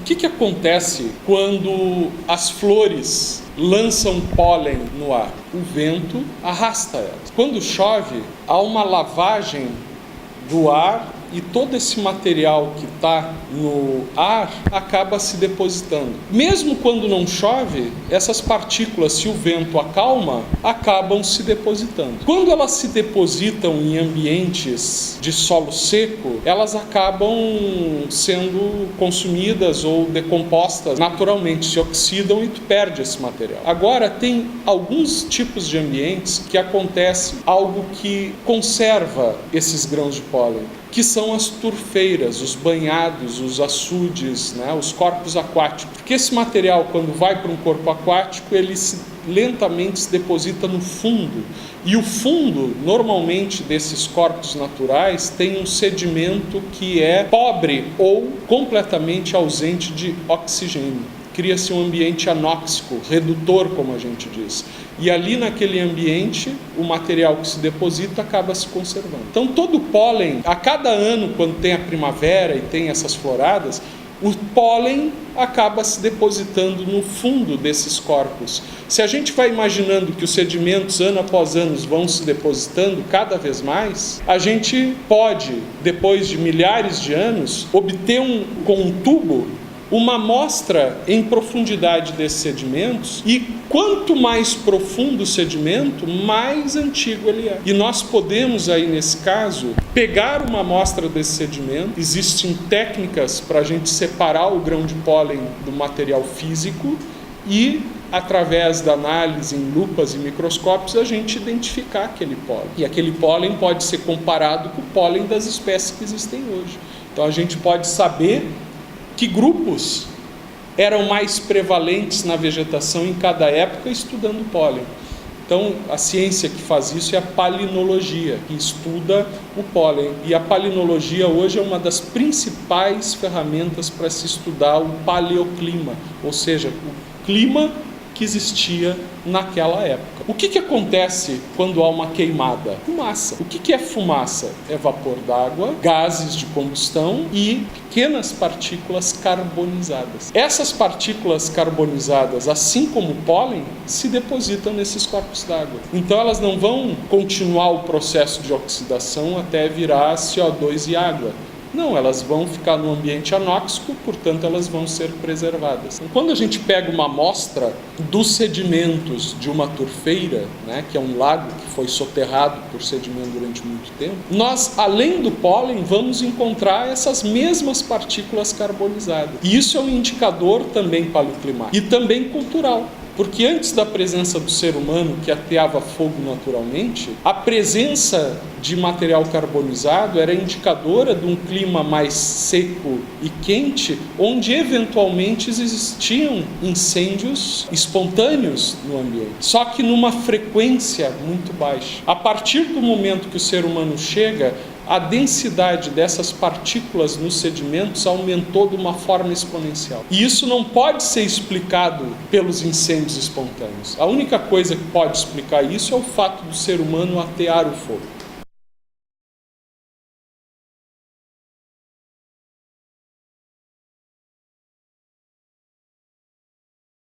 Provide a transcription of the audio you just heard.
O que acontece quando as flores lançam pólen no ar? O vento arrasta elas. Quando chove, há uma lavagem do ar e todo esse material que está no ar acaba se depositando. Mesmo quando não chove, essas partículas, se o vento acalma, acabam se depositando. Quando elas se depositam em ambientes de solo seco, elas acabam sendo consumidas ou decompostas naturalmente, se oxidam e tu perde esse material. Agora, tem alguns tipos de ambientes que acontece algo que conserva esses grãos de pólen, que são as turfeiras, os banhados, os açudes, os corpos aquáticos. Porque esse material, quando vai para um corpo aquático, ele lentamente se deposita no fundo. E o fundo, normalmente, desses corpos naturais, tem um sedimento que é pobre ou completamente ausente de oxigênio. Cria-se um ambiente anóxico, redutor, como a gente diz. E ali naquele ambiente, o material que se deposita acaba se conservando. Então todo o pólen, a cada ano, quando tem a primavera e tem essas floradas, o pólen acaba se depositando no fundo desses corpos. Se a gente vai imaginando que os sedimentos, ano após ano, vão se depositando cada vez mais, a gente pode, depois de milhares de anos, obter com um tubo uma amostra em profundidade desses sedimentos, e quanto mais profundo o sedimento, mais antigo ele é. E nós podemos aí, nesse caso, pegar uma amostra desse sedimento. Existem técnicas para a gente separar o grão de pólen do material físico e, através da análise em lupas e microscópios, a gente identificar aquele pólen. E aquele pólen pode ser comparado com o pólen das espécies que existem hoje. Então a gente pode saber que grupos eram mais prevalentes na vegetação em cada época estudando pólen. Então, a ciência que faz isso é a palinologia, que estuda o pólen. E a palinologia hoje é uma das principais ferramentas para se estudar o paleoclima, ou seja, o clima que existia naquela época. O que acontece quando há uma queimada? Fumaça. O que é fumaça? É vapor d'água, gases de combustão e pequenas partículas carbonizadas. Essas partículas carbonizadas, assim como o pólen, se depositam nesses corpos d'água. Então elas não vão continuar o processo de oxidação até virar CO2 e água. Não, elas vão ficar no ambiente anóxico, portanto elas vão ser preservadas. Então, quando a gente pega uma amostra dos sedimentos de uma turfeira, que é um lago que foi soterrado por sedimento durante muito tempo, nós, além do pólen, vamos encontrar essas mesmas partículas carbonizadas. E isso é um indicador também paleoclimático e também cultural. Porque antes da presença do ser humano, que ateava fogo naturalmente, a presença de material carbonizado era indicadora de um clima mais seco e quente, onde eventualmente existiam incêndios espontâneos no ambiente, só que numa frequência muito baixa. A partir do momento que o ser humano chega, a densidade dessas partículas nos sedimentos aumentou de uma forma exponencial. E isso não pode ser explicado pelos incêndios espontâneos. A única coisa que pode explicar isso é o fato do ser humano atear o fogo.